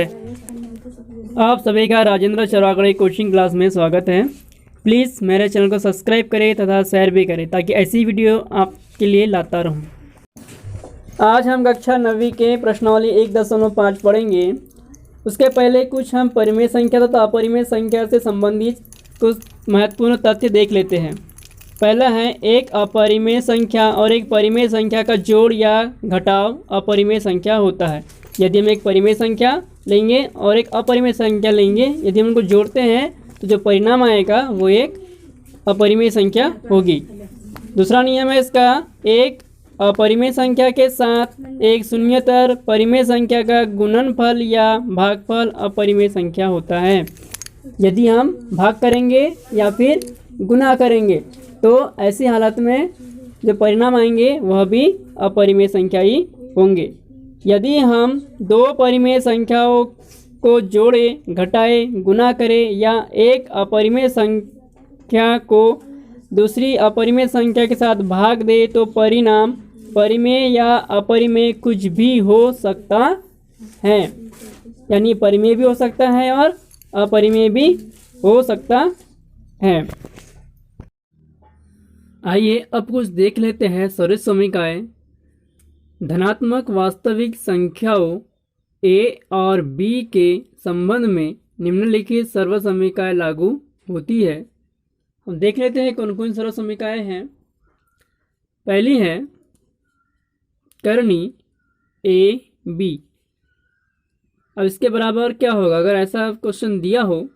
आप सभी का राजेंद्र चौरागड़े कोचिंग क्लास में स्वागत है। प्लीज़ मेरे चैनल को सब्सक्राइब करें तथा शेयर भी करें ताकि ऐसी वीडियो आपके लिए लाता रहूं। आज हम कक्षा 9वीं के प्रश्नावली 1.5 पढ़ेंगे। उसके पहले कुछ हम परिमेय संख्या तथा अपरिमेय संख्या से संबंधित कुछ महत्वपूर्ण तथ्य देख लेते हैं। पहला है, एक अपरिमेय संख्या और एक परिमेय संख्या का जोड़ या घटाव अपरिमेय संख्या होता है। यदि हम एक परिमेय संख्या लेंगे और एक अपरिमेय संख्या लेंगे, यदि हम उनको जोड़ते हैं तो जो परिणाम आएगा वो एक अपरिमेय संख्या होगी। दूसरा नियम है इसका, एक अपरिमेय संख्या के साथ एक शून्यतर परिमेय संख्या का गुणनफल या भागफल अपरिमेय संख्या होता है। यदि हम भाग करेंगे या फिर गुणा करेंगे तो ऐसी हालत में जो परिणाम आएंगे वह भी अपरिमेय संख्या ही होंगे। यदि हम दो परिमेय संख्याओं को जोड़ें, घटाएं, गुणा करें या एक अपरिमेय संख्या को दूसरी अपरिमेय संख्या के साथ भाग दें तो परिणाम परिमेय या अपरिमेय कुछ भी हो सकता है। यानी परिमेय भी हो सकता है और अपरिमेय भी हो सकता है। आइए अब कुछ देख लेते हैं सदिश समीकरण। धनात्मक वास्तविक संख्याओं a और b के संबंध में निम्नलिखित सर्व समीकरण लागू होती है। हम देख लेते हैं कौन कौन सर्व समीकरण हैं। पहली है करनी a b। अब इसके बराबर क्या होगा? अगर ऐसा क्वेश्चन दिया हो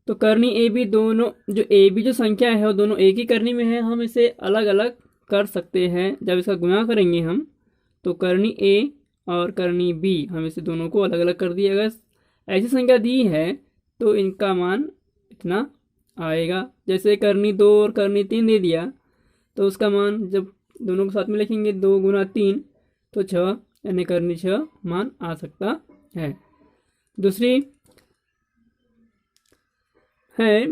तो करनी ए बी, दोनों जो ए बी जो संख्या है वो दोनों एक ही करनी में है। हम इसे अलग अलग कर सकते हैं। जब इसका गुणा करेंगे हम तो करनी ए और करनी बी, हम इसे दोनों को अलग अलग कर दिए। अगर ऐसी संख्या दी है तो इनका मान इतना आएगा। जैसे करनी 2 और करनी 3 दे दिया तो उसका मान जब दोनों को साथ में लिखेंगे 2 गुना 3 तो 6, यानी करनी 6 मान आ सकता है। दूसरी है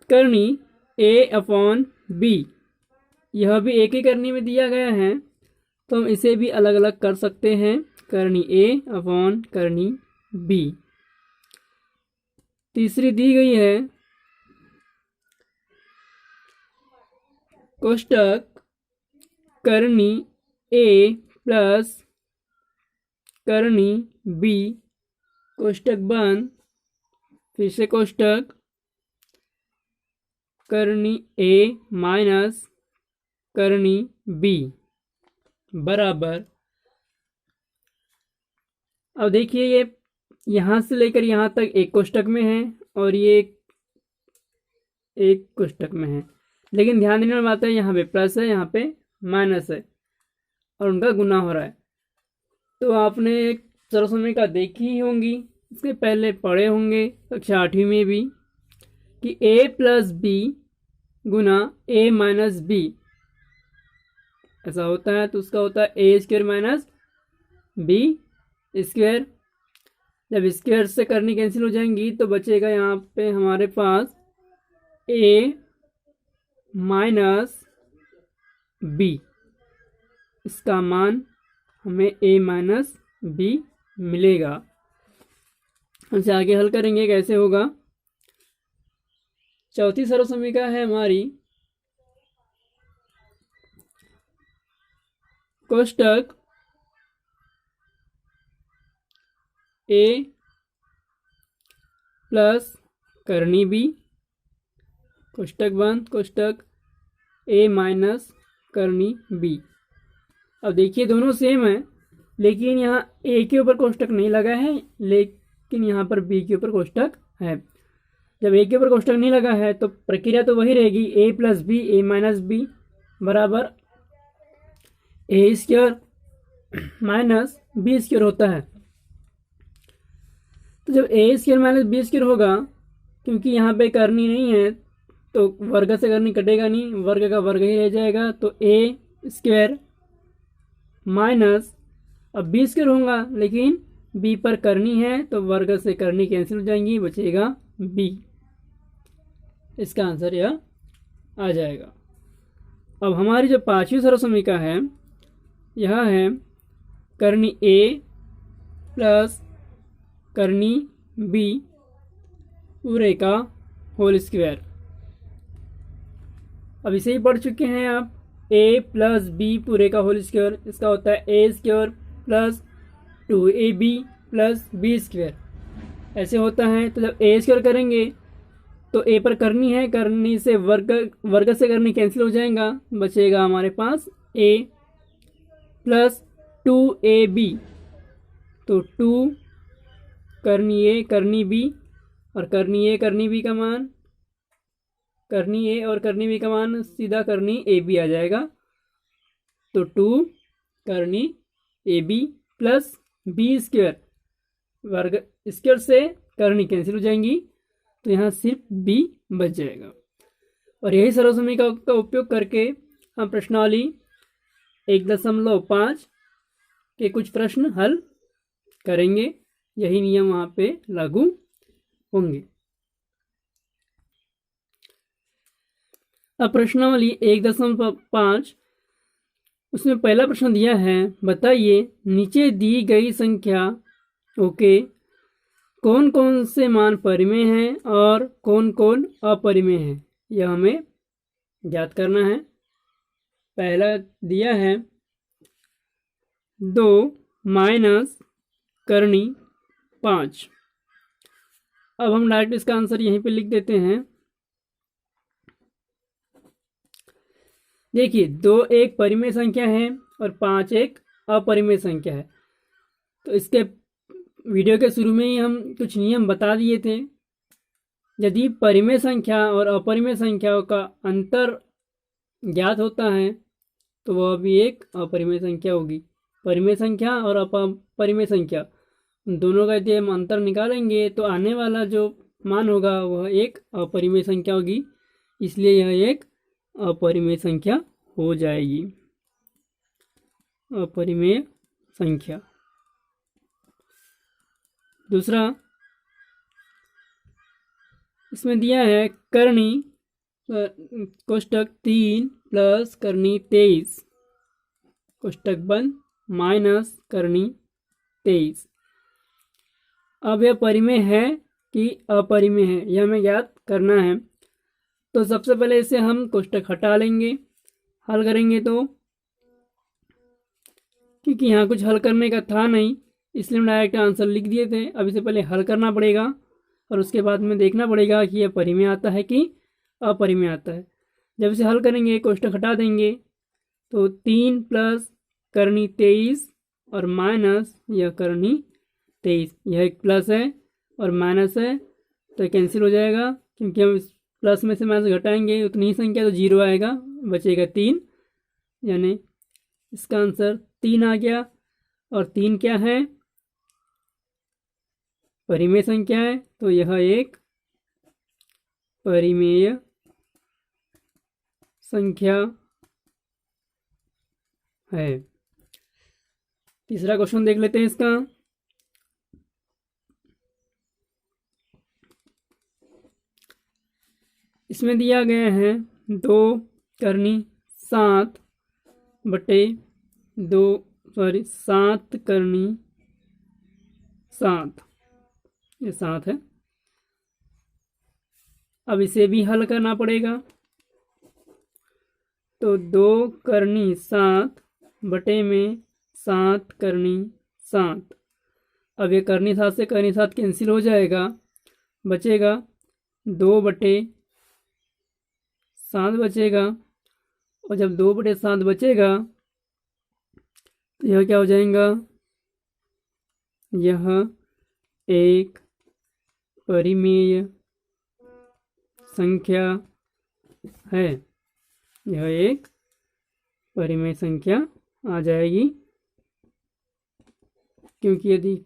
करनी ए अपॉन बी। यह भी एक ही करनी में दिया गया है तो हम इसे भी अलग अलग कर सकते हैं, करनी ए अपॉन करनी बी। तीसरी दी गई है कोष्टक करनी ए प्लस करनी बी, कोष्टक बंद, फिर से कोष्टक करनी ए माइनस करनी बी बराबर। अब देखिए ये यहाँ से लेकर यहाँ तक एक कोष्टक में है और ये एक कोष्टक में है, लेकिन ध्यान देने वाली बात है यहाँ पे प्लस है, यहाँ पे माइनस है और उनका गुना हो रहा है। तो आपने एक सर्व समीकरण देखी होंगी, इसके पहले पढ़े होंगे कक्षा 8वीं में भी कि a प्लस बी गुना a माइनस बी ऐसा होता है। तो उसका होता है A square minus B square. जब स्क्वायर से करनी कैंसिल हो जाएंगी तो बचेगा यहाँ पे हमारे पास a माइनस बी। इसका मान हमें a माइनस बी मिलेगा। हमसे आगे हल करेंगे कैसे होगा। चौथी सर्व समीकरण है हमारी कोष्टक ए प्लस करनी बी, कोष्टक बंद, कोष्टक ए माइनस करनी बी। अब देखिए दोनों सेम है लेकिन यहाँ ए के ऊपर कोष्टक नहीं लगा है, लेकिन यहाँ पर बी के ऊपर कोष्टक है। जब ए के ऊपर कोष्टक नहीं लगा है तो प्रक्रिया तो वही रहेगी, ए प्लस बी ए माइनस बी बराबर ए स्क्वायर माइनस बी स्क्वायर होता है। तो जब ए स्क्वायर माइनस बी स्क्वायर होगा, क्योंकि यहाँ पे करनी नहीं है तो वर्ग से करनी कटेगा नहीं, वर्ग का वर्ग ही रह जाएगा। तो ए स्क्वायर माइनस अब बी स्क्वायर होगा, लेकिन बी पर करनी है तो वर्ग से करनी कैंसिल हो जाएंगी, बचेगा बी। इसका आंसर यह आ जाएगा। अब हमारी जो पांचवी सर्व समीकरण है यह है करनी ए प्लस करनी b पूरे का होल स्क्वायर। अब इसे ही पढ़ चुके हैं आप, a प्लस बी पूरे का होल स्क्वायर, इसका होता है a square plus 2ab plus B square, ऐसे होता है। तो जब a स्क्वायर करेंगे तो a पर करनी है, करनी से वर्ग से करनी कैंसिल हो जाएगा, बचेगा हमारे पास a प्लस 2ab, तो 2 करनी a करनी b और करनी a करनी b का मान, करनी a और करनी b का मान सीधा करनी ab आ जाएगा। तो 2 करनी ab प्लस b स्क्वायर, वर्ग स्क्वायर से करनी कैंसिल हो जाएंगी, तो यहाँ सिर्फ b बच जाएगा। और यही सरल समीकरण का उपयोग करके हम प्रश्नावली 1.5 के कुछ प्रश्न हल करेंगे। यही नियम वहाँ पे लागू होंगे। अब प्रश्नावली 1.5, उसमें पहला प्रश्न दिया है, बताइए नीचे दी गई संख्या ओके कौन कौन से मान परिमेय हैं और कौन कौन अपरिमेय हैं, यह हमें ज्ञात करना है। पहला दिया है 2 माइनस करनी 5। अब हम डायरेक्ट इसका आंसर यहीं पे लिख देते हैं। देखिए 2 एक परिमेय संख्या है और 5 एक अपरिमेय संख्या है। तो इसके वीडियो के शुरू में ही हम कुछ नियम बता दिए थे। यदि परिमेय संख्या और अपरिमेय संख्याओं का अंतर ज्ञात होता है तो वह भी एक अपरिमेय संख्या होगी। परिमेय संख्या और अपरिमेय संख्या दोनों का यदि हम अंतर निकालेंगे तो आने वाला जो मान होगा वह एक अपरिमेय संख्या होगी, इसलिए यह एक अपरिमेय संख्या हो जाएगी। अपरिमेय संख्या। दूसरा इसमें दिया है करनी कोष्टक 3 प्लस करनी 23 कोष्टक बंद माइनस करनी 23। अब यह परिमेय है कि अपरिमेय है, यह हमें ज्ञात करना है। तो सबसे पहले इसे हम कोष्टक हटा लेंगे, हल करेंगे तो, क्योंकि यहाँ कुछ हल करने का था नहीं इसलिए हम डायरेक्ट आंसर लिख दिए थे। अब इसे पहले हल करना पड़ेगा और उसके बाद में देखना पड़ेगा कि यह परिमेय आता है कि अपरिमेय आता है। जब इसे हल करेंगे कोष्टक हटा देंगे तो 3 प्लस करनी 23 और माइनस यह करनी 23, यह एक प्लस है और माइनस है तो कैंसिल हो जाएगा, क्योंकि हम इस प्लस में से माइनस घटाएंगे उतनी ही संख्या तो 0 आएगा, बचेगा 3, यानी इसका आंसर 3 आ गया। और 3 क्या है? परिमेय संख्या है, तो यह एक परिमेय संख्या है। तीसरा क्वेश्चन देख लेते हैं इसका। इसमें दिया गया है 2 करनी 7 बटे 7 करनी 7, ये 7 है। अब इसे भी हल करना पड़ेगा, तो 2 करनी 7 बटे में 7 करनी 7। अब ये करनी 7 से करनी 7 कैंसिल हो जाएगा, बचेगा 2 बटे 7 बचेगा। और जब 2 बटे 7 बचेगा तो यह क्या हो जाएगा? यह एक परिमेय संख्या है, यह एक परिमेय संख्या आ जाएगी, क्योंकि यदि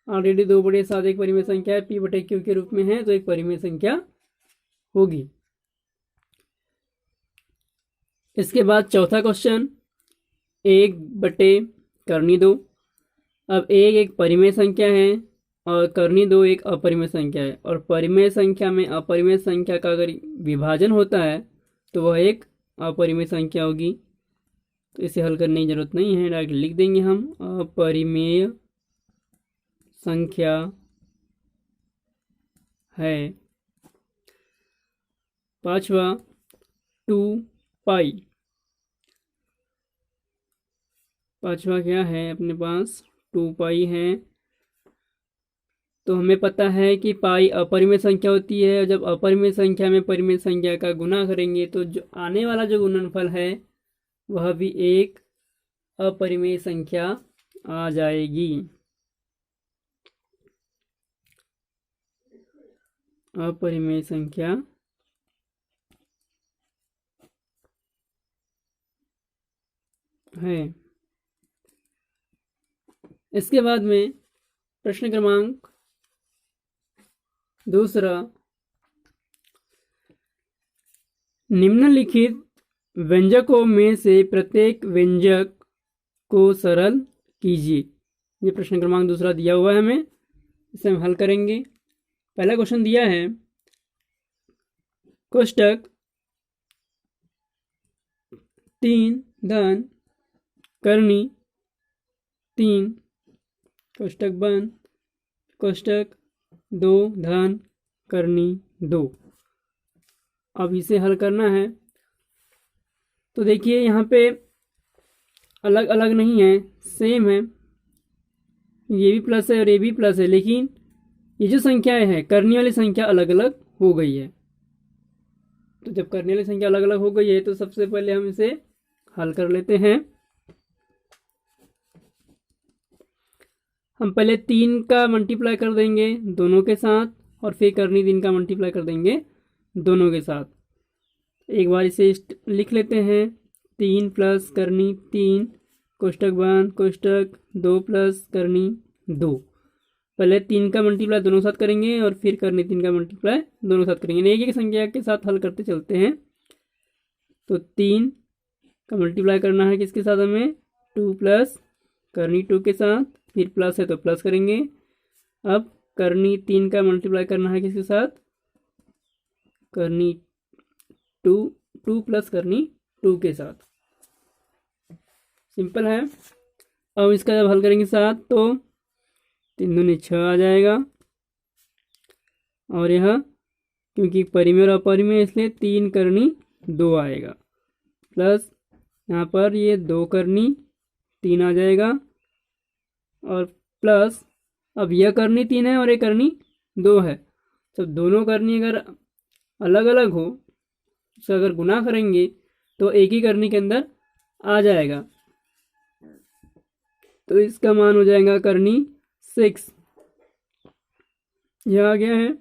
ऑलरेडी 2 बटे 7 एक परिमेय संख्या है, पी बटे क्यू के रूप में है, तो एक परिमेय संख्या होगी। इसके बाद चौथा क्वेश्चन 1 बटे करनी 2। अब 1 एक परिमेय संख्या है और करनी 2 एक अपरिमेय संख्या है, और परिमेय संख्या में अपरिमेय संख्या का अगर विभाजन होता है तो वह एक अपरिमेय संख्या होगी। तो इसे हल करने की जरूरत नहीं है, डायरेक्ट लिख देंगे हम अपरिमेय संख्या है। पांचवा 2 पाई। पांचवा क्या है अपने पास 2 पाई है। तो हमें पता है कि पाई अपरिमेय संख्या होती है और जब अपरिमेय संख्या में परिमेय संख्या का गुना करेंगे तो जो आने वाला जो गुणनफल है वह भी एक अपरिमेय संख्या आ जाएगी। अपरिमेय संख्या है। इसके बाद में प्रश्न क्रमांक दूसरा, निम्नलिखित व्यंजकों में से प्रत्येक व्यंजक को सरल कीजिए। ये प्रश्न क्रमांक दूसरा दिया हुआ है हमें, इसे हम हल करेंगे। पहला क्वेश्चन दिया है कोष्टक 3 धन करनी 3 कोष्टक बंद, कोष्टक 2 धन करनी 2। अब इसे हल करना है तो देखिए यहाँ पे अलग अलग नहीं है, सेम है। ये भी प्लस है और ये भी प्लस है, लेकिन ये जो संख्याएं हैं करने वाली संख्या अलग अलग हो गई है। तो जब करने वाली संख्या अलग अलग हो गई है तो सबसे पहले हम इसे हल कर लेते हैं। हम पहले 3 का मल्टीप्लाई कर देंगे दोनों के साथ और फिर करनी 3 का मल्टीप्लाई कर देंगे दोनों के साथ। एक बार इसे लिख लेते हैं 3 प्लस करनी 3 कोष्टक बंद, कोष्टक 2 प्लस करनी 2। पहले 3 का मल्टीप्लाई दोनों साथ करेंगे और फिर करनी 3 का मल्टीप्लाई दोनों साथ करेंगे। एक एक संख्या के साथ हल करते चलते हैं। तो 3 का मल्टीप्लाई करना है किसके साथ हमें 2 प्लस करनी 2 के साथ, फिर प्लस है तो प्लस करेंगे। अब करनी 3 का मल्टीप्लाई करना है किसके साथ करनी 2 प्लस करनी 2 के साथ। सिंपल है। अब इसका जब हल करेंगे 7 तो 3 दूनी 6 आ जाएगा और यह क्योंकि परिमेय और अपरिमेय इसलिए 3 करनी 2 आएगा, प्लस यहाँ पर ये 2 करनी 3 आ जाएगा और प्लस अब यह करनी 3 है और ये करनी 2 है। जब दोनों करनी अगर अलग अलग हो उसका अगर गुना करेंगे तो एक ही करनी के अंदर आ जाएगा। तो इसका मान हो जाएगा करनी 6। यह आ गया है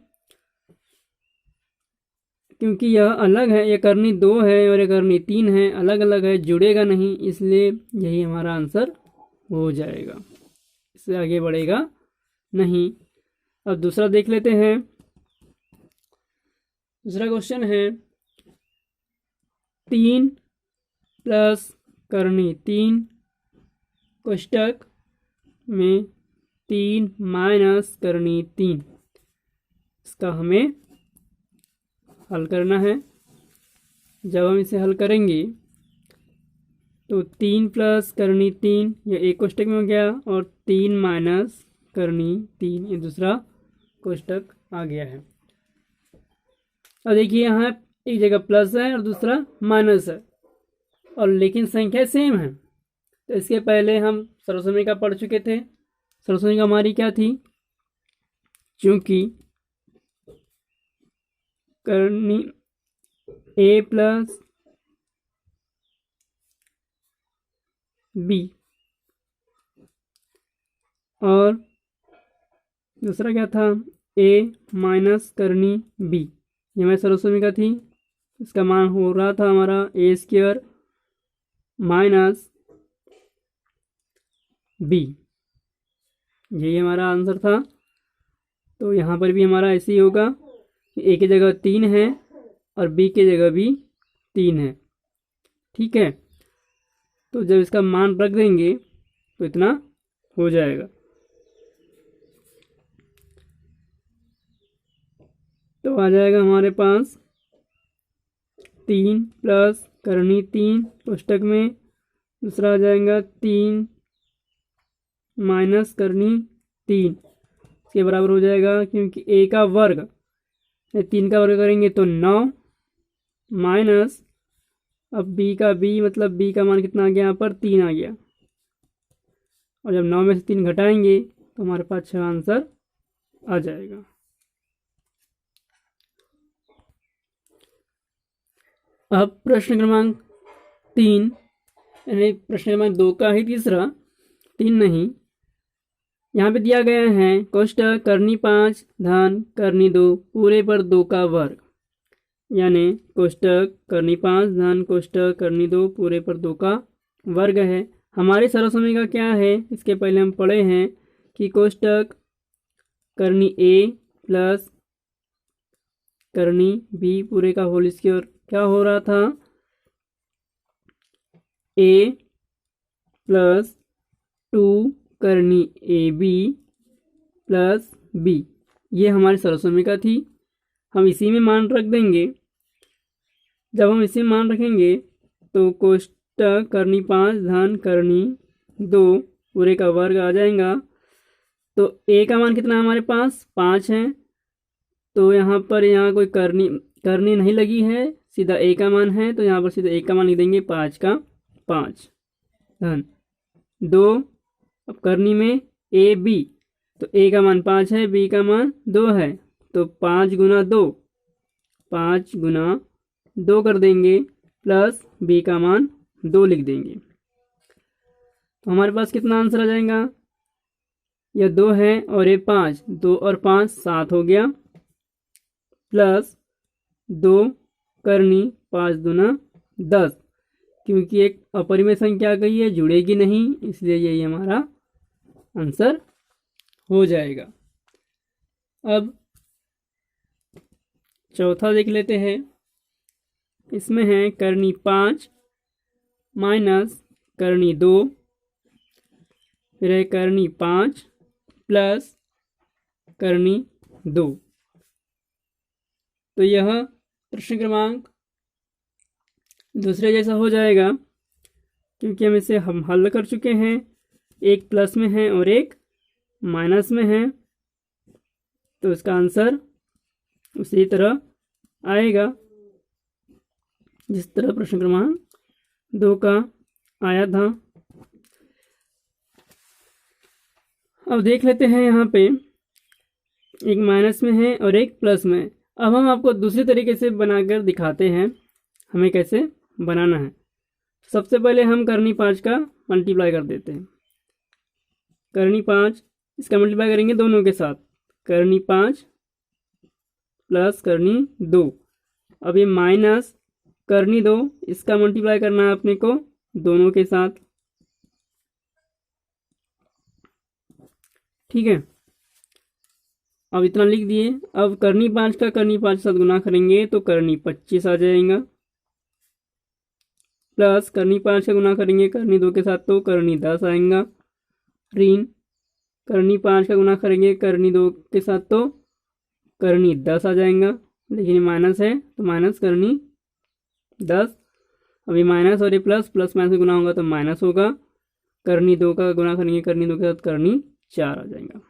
क्योंकि यह अलग है, यह करनी 2 है और यह करनी 3 है, अलग अलग है, जुड़ेगा नहीं, इसलिए यही हमारा आंसर हो जाएगा, इससे आगे बढ़ेगा नहीं। अब दूसरा देख लेते हैं। दूसरा क्वेश्चन है 3 प्लस करनी 3 कोष्टक में 3 माइनस करनी 3। इसका हमें हल करना है। जब हम इसे हल करेंगे तो 3 प्लस करनी 3 ये एक कोष्टक में हो गया और 3 माइनस करनी 3 ये दूसरा कोष्टक आ गया है। और देखिए यहाँ एक जगह प्लस है और दूसरा माइनस है और लेकिन संख्या सेम है। तो इसके पहले हम सरस्वती पढ़ चुके थे। सरस्वती हमारी क्या थी, चूंकि करनी a प्लस b और दूसरा क्या था a माइनस करनी b, ये हमारी सरस्वती थी। इसका मान हो रहा था हमारा a² माइनस b, यही हमारा आंसर था। तो यहाँ पर भी हमारा ऐसे ही होगा कि a की जगह 3 है और b की जगह भी 3 है। ठीक है, तो जब इसका मान रख देंगे तो इतना हो जाएगा। तो आ जाएगा हमारे पास 3 प्लस करनी 3 कोष्टक में, दूसरा आ जाएगा 3 माइनस करनी 3 इसके बराबर हो जाएगा, क्योंकि a का वर्ग 3 का वर्ग करेंगे तो 9 माइनस, अब b का b मतलब b का मान कितना आ गया यहाँ पर 3 आ गया, और जब 9 में से 3 घटाएंगे तो हमारे पास 6 आंसर आ जाएगा। अब प्रश्न क्रमांक 3 यानी प्रश्न क्रमांक 2 का ही तीसरा, 3 नहीं, यहाँ पे दिया गया है कोष्टक करनी 5 धन करनी 2 पूरे पर 2 का वर्ग, यानी कोष्टक करनी 5 धन कोष्टक करनी 2 पूरे पर 2 का वर्ग है। हमारी सर्वसमीका क्या है, इसके पहले हम पढ़े हैं कि कोष्टक करनी a प्लस करनी b पूरे का होल स्क्वायर क्या हो रहा था, a प्लस 2 करनी ab प्लस b, ये हमारी सर्वसमीका थी। हम इसी में मान रख देंगे। जब हम इसी में मान रखेंगे तो कोष्टक करनी 5 धन करनी 2 पूरे का वर्ग आ जाएगा। तो a का मान कितना है हमारे पास 5 है, तो यहाँ पर कोई करनी नहीं लगी है, सीधा a का मान है, तो यहाँ पर सीधा a का मान लिख देंगे 5 का 5 धन 2, अब करनी में a b, तो a का मान 5 है, b का मान 2 है, तो 5 गुना 2 5 गुना 2 कर देंगे प्लस b का मान 2 लिख देंगे। तो हमारे पास कितना आंसर आ जाएगा, यह 2 है और ये 5, 2 और 5 7 हो गया, प्लस 2 करनी 5 दूना 10, क्योंकि एक अपरिमेय संख्या गई है, जुड़ेगी नहीं, इसलिए यही हमारा आंसर हो जाएगा। अब चौथा देख लेते हैं। इसमें है करनी 5 माइनस करनी 2, फिर है करनी 5 प्लस करनी 2। तो यह प्रश्न क्रमांक दूसरे जैसा हो जाएगा, क्योंकि हम हल कर चुके हैं, एक प्लस में है और एक माइनस में है, तो इसका आंसर उसी तरह आएगा जिस तरह प्रश्न क्रमांक 2 का आया था। अब देख लेते हैं, यहाँ पे एक माइनस में है और एक प्लस में। अब हम आपको दूसरे तरीके से बनाकर दिखाते हैं हमें कैसे बनाना है। सबसे पहले हम करनी 5 का मल्टीप्लाई कर देते हैं। करनी 5 इसका मल्टीप्लाई करेंगे दोनों के साथ, करनी 5 प्लस करनी 2। अब ये माइनस करनी 2 इसका मल्टीप्लाई करना है अपने को दोनों के साथ, ठीक है। अब इतना लिख दिए। अब करनी 5 का करनी 5 के साथ गुना करेंगे तो करनी 25 आ जाएगा, प्लस करनी 5 का गुना करेंगे करनी 2 के साथ तो करनी 10 आएगा, ऋण करनी 5 का गुना करेंगे करनी 2 के साथ तो करनी 10 आ जाएगा, लेकिन माइनस है तो माइनस करनी 10। अभी माइनस और ये प्लस, प्लस माइनस गुना होगा तो माइनस होगा, करनी 2 का गुना करेंगे करनी 2 के साथ करनी 4 आ जाएगा।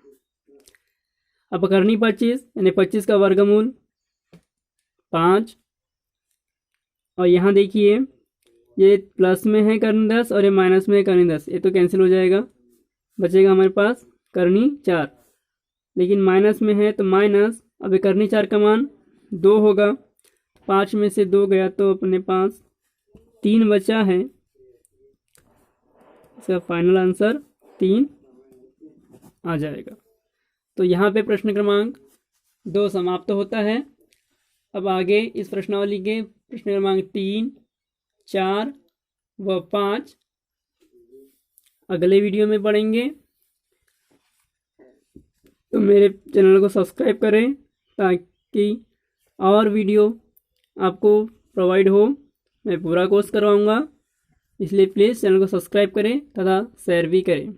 अब करनी 25 यानी 25 का वर्गमूल 5, और यहाँ देखिए ये प्लस में है करनी 10 और ये माइनस में है करनी 10, ये तो कैंसिल हो जाएगा, बचेगा हमारे पास करनी 4, लेकिन माइनस में है तो माइनस। अब करनी 4 का मान 2 होगा, 5 में से 2 गया तो अपने पास 3 बचा है, इसका फाइनल आंसर 3 आ जाएगा। तो यहाँ पे प्रश्न क्रमांक 2 समाप्त होता है। अब आगे इस प्रश्नावली के प्रश्न क्रमांक 3, 4 व 5 अगले वीडियो में पढ़ेंगे। तो मेरे चैनल को सब्सक्राइब करें ताकि और वीडियो आपको प्रोवाइड हो, मैं पूरा कोर्स करवाऊँगा, इसलिए प्लीज़ चैनल को सब्सक्राइब करें तथा शेयर भी करें।